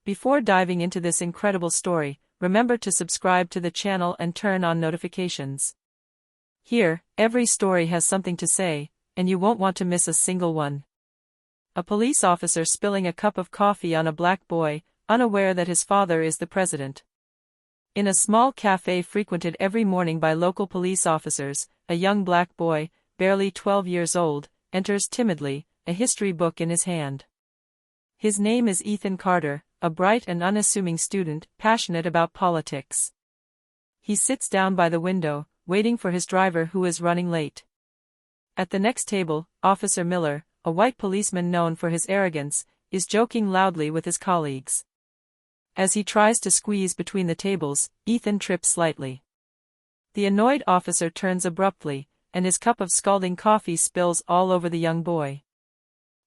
Before diving into this incredible story, remember to subscribe to the channel and turn on notifications. Here, every story has something to say, and you won't want to miss a single one. A police officer spilling a cup of coffee on a black boy, unaware that his father is the president. In a small cafe frequented every morning by local police officers, a young black boy, barely 12 years old, enters timidly, a history book in his hand. His name is Ethan Carter, a bright and unassuming student, passionate about politics. He sits down by the window, waiting for his driver who is running late. At the next table, Officer Miller, a white policeman known for his arrogance, is joking loudly with his colleagues. As he tries to squeeze between the tables, Ethan trips slightly. The annoyed officer turns abruptly, and his cup of scalding coffee spills all over the young boy.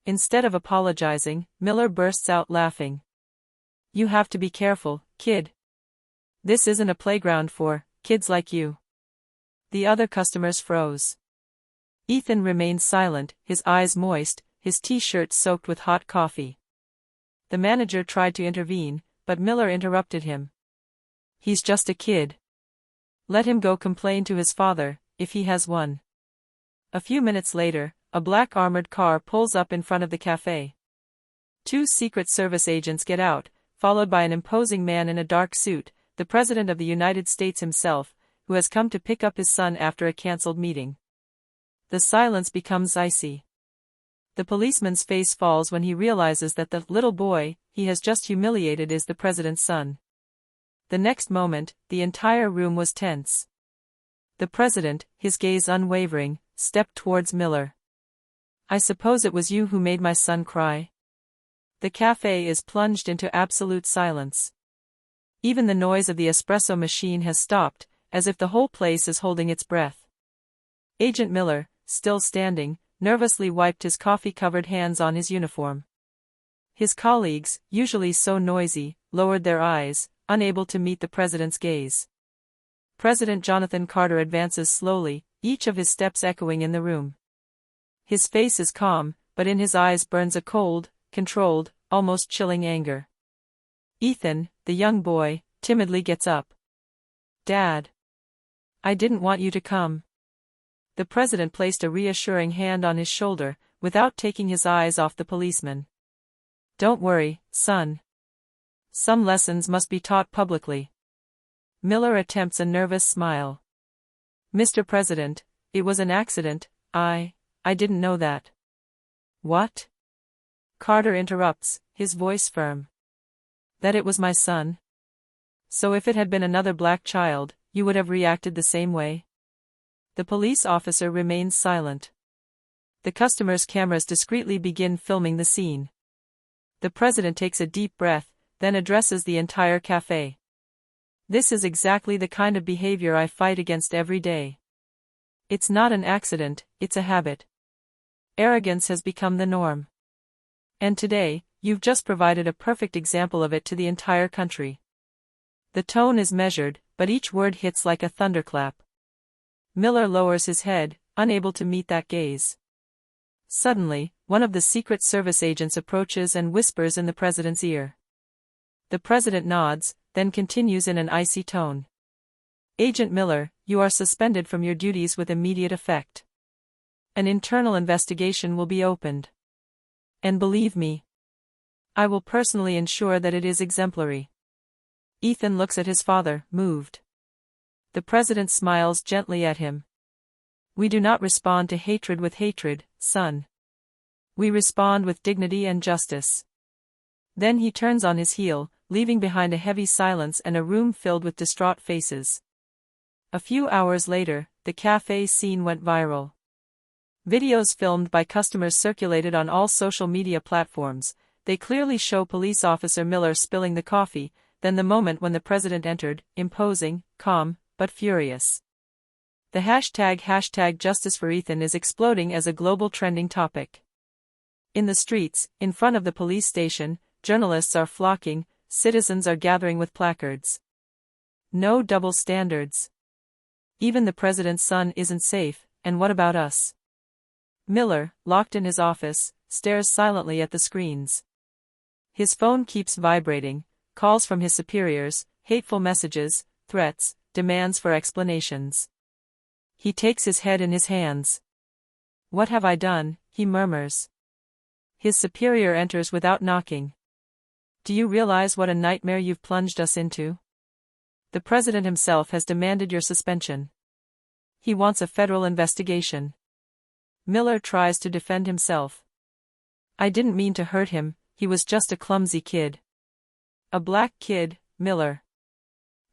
Instead of apologizing, Miller bursts out laughing. "You have to be careful, kid. This isn't a playground for kids like you." The other customers froze. Ethan remained silent, his eyes moist, his t-shirt soaked with hot coffee. The manager tried to intervene, but Miller interrupted him. "He's just a kid. Let him go complain to his father, if he has one." A few minutes later, a black armored car pulls up in front of the cafe. Two Secret Service agents get out, followed by an imposing man in a dark suit, the President of the United States himself, who has come to pick up his son after a cancelled meeting. The silence becomes icy. The policeman's face falls when he realizes that the little boy he has just humiliated is the president's son. The next moment, the entire room was tense. The president, his gaze unwavering, stepped towards Miller. "I suppose it was you who made my son cry?" The cafe is plunged into absolute silence. Even the noise of the espresso machine has stopped, as if the whole place is holding its breath. Agent Miller, still standing, nervously wiped his coffee-covered hands on his uniform. His colleagues, usually so noisy, lowered their eyes, unable to meet the president's gaze. President Jonathan Carter advances slowly, each of his steps echoing in the room. His face is calm, but in his eyes burns a cold, controlled, almost chilling anger. Ethan, the young boy, timidly gets up. "Dad. I didn't want you to come." The president placed a reassuring hand on his shoulder, without taking his eyes off the policeman. "Don't worry, son. Some lessons must be taught publicly." Miller attempts a nervous smile. "Mr. President, it was an accident. I didn't know that." "What?" Carter interrupts, his voice firm. "That it was my son. So if it had been another black child, you would have reacted the same way?" The police officer remains silent. The customers' cameras discreetly begin filming the scene. The president takes a deep breath, then addresses the entire cafe. "This is exactly the kind of behavior I fight against every day. It's not an accident, it's a habit. Arrogance has become the norm. And today, you've just provided a perfect example of it to the entire country." The tone is measured, but each word hits like a thunderclap. Miller lowers his head, unable to meet that gaze. Suddenly, one of the Secret Service agents approaches and whispers in the president's ear. The president nods, then continues in an icy tone. "Agent Miller, you are suspended from your duties with immediate effect. An internal investigation will be opened. And believe me, I will personally ensure that it is exemplary." Ethan looks at his father, moved. The president smiles gently at him. "We do not respond to hatred with hatred, son. We respond with dignity and justice." Then he turns on his heel, leaving behind a heavy silence and a room filled with distraught faces. A few hours later, the cafe scene went viral. Videos filmed by customers circulated on all social media platforms. They clearly show police officer Miller spilling the coffee, then the moment when the president entered, imposing, calm, but furious. The hashtag Justice for Ethan is exploding as a global trending topic. In the streets, in front of the police station, journalists are flocking, citizens are gathering with placards. No double standards. Even the president's son isn't safe, and what about us? Miller, locked in his office, stares silently at the screens. His phone keeps vibrating, calls from his superiors, hateful messages, threats, demands for explanations. He takes his head in his hands. "What have I done?" he murmurs. His superior enters without knocking. "Do you realize what a nightmare you've plunged us into? The president himself has demanded your suspension. He wants a federal investigation." Miller tries to defend himself. "I didn't mean to hurt him, he was just a clumsy kid." "A black kid, Miller."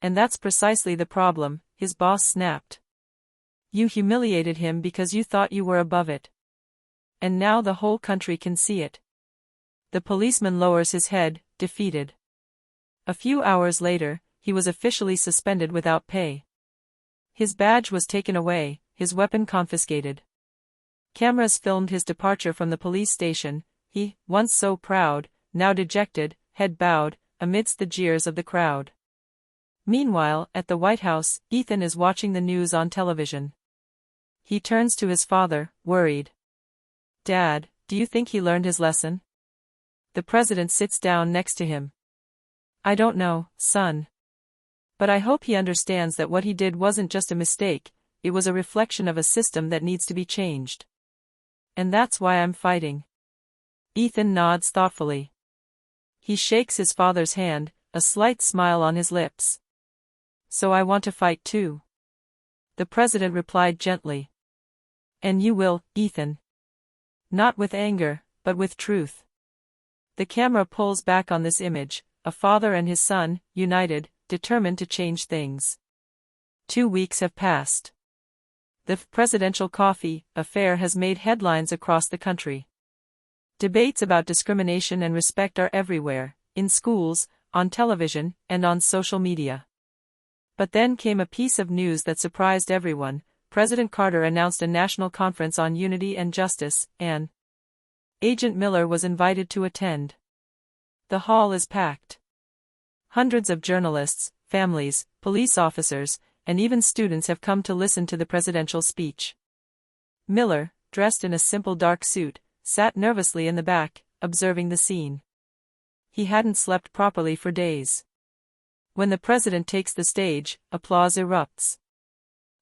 "And that's precisely the problem," his boss snapped. "You humiliated him because you thought you were above it. And now the whole country can see it." The policeman lowers his head, defeated. A few hours later, he was officially suspended without pay. His badge was taken away, his weapon confiscated. Cameras filmed his departure from the police station, he, once so proud, now dejected, head bowed, amidst the jeers of the crowd. Meanwhile, at the White House, Ethan is watching the news on television. He turns to his father, worried. "Dad, do you think he learned his lesson?" The president sits down next to him. "I don't know, son. But I hope he understands that what he did wasn't just a mistake, it was a reflection of a system that needs to be changed. And that's why I'm fighting." Ethan nods thoughtfully. He shakes his father's hand, a slight smile on his lips. "So I want to fight too." The president replied gently. "And you will, Ethan. Not with anger, but with truth." The camera pulls back on this image, a father and his son, united, determined to change things. 2 weeks have passed. The presidential coffee affair has made headlines across the country. Debates about discrimination and respect are everywhere, in schools, on television, and on social media. But then came a piece of news that surprised everyone. President Carter announced a national conference on unity and justice, and Agent Miller was invited to attend. The hall is packed. Hundreds of journalists, families, police officers, and even students have come to listen to the presidential speech. Miller, dressed in a simple dark suit, sat nervously in the back, observing the scene. He hadn't slept properly for days. When the president takes the stage, applause erupts.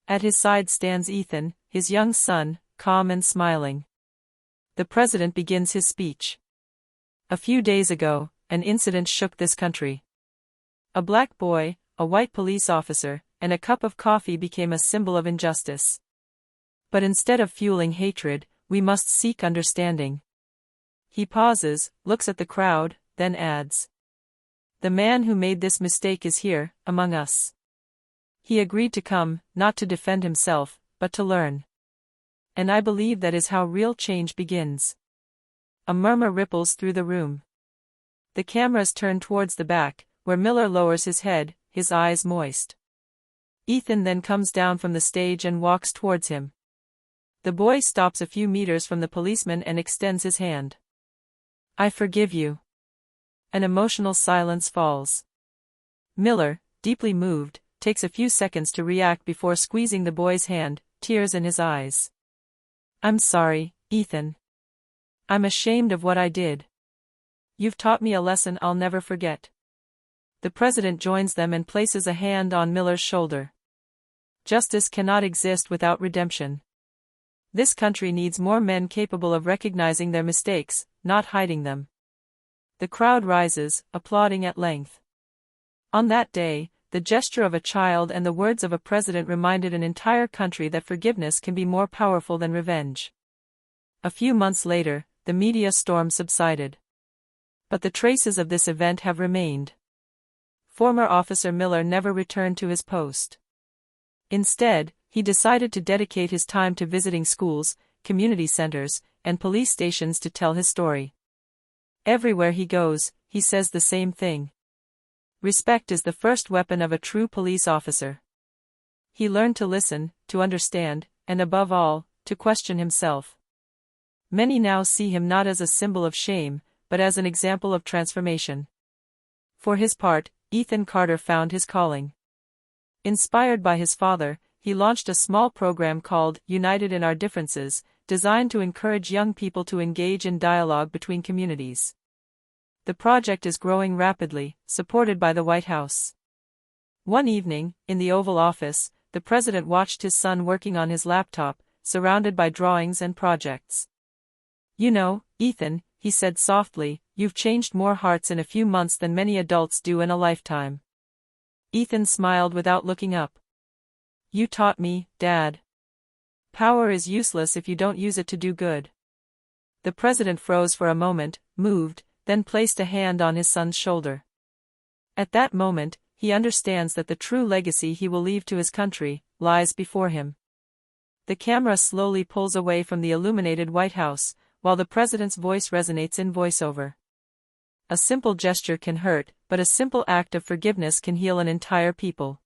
At his side stands Ethan, his young son, calm and smiling. The president begins his speech. "A few days ago, an incident shook this country. A black boy, a white police officer, and a cup of coffee became a symbol of injustice. But instead of fueling hatred, we must seek understanding." He pauses, looks at the crowd, then adds, "The man who made this mistake is here, among us. He agreed to come, not to defend himself, but to learn. And I believe that is how real change begins." A murmur ripples through the room. The cameras turn towards the back, where Miller lowers his head, his eyes moist. Ethan then comes down from the stage and walks towards him. The boy stops a few meters from the policeman and extends his hand. "I forgive you." An emotional silence falls. Miller, deeply moved, takes a few seconds to react before squeezing the boy's hand, tears in his eyes. "I'm sorry, Ethan. I'm ashamed of what I did. You've taught me a lesson I'll never forget." The president joins them and places a hand on Miller's shoulder. Justice cannot exist without redemption. This country needs more men capable of recognizing their mistakes, not hiding them. The crowd rises, applauding at length. On that day, the gesture of a child and the words of a president reminded an entire country that forgiveness can be more powerful than revenge. A few months later, the media storm subsided. But the traces of this event have remained. Former Officer Miller never returned to his post. Instead, he decided to dedicate his time to visiting schools, community centers, and police stations to tell his story. Everywhere he goes, he says the same thing. Respect is the first weapon of a true police officer. He learned to listen, to understand, and above all, to question himself. Many now see him not as a symbol of shame, but as an example of transformation. For his part, Ethan Carter found his calling. Inspired by his father, he launched a small program called United in Our Differences, designed to encourage young people to engage in dialogue between communities. The project is growing rapidly, supported by the White House. One evening, in the Oval Office, the president watched his son working on his laptop, surrounded by drawings and projects. "You know, Ethan," he said softly, "you've changed more hearts in a few months than many adults do in a lifetime." Ethan smiled without looking up. "You taught me, Dad. Power is useless if you don't use it to do good." The president froze for a moment, moved, then placed a hand on his son's shoulder. At that moment, he understands that the true legacy he will leave to his country lies before him. The camera slowly pulls away from the illuminated White House, while the president's voice resonates in voiceover. "A simple gesture can hurt, but a simple act of forgiveness can heal an entire people."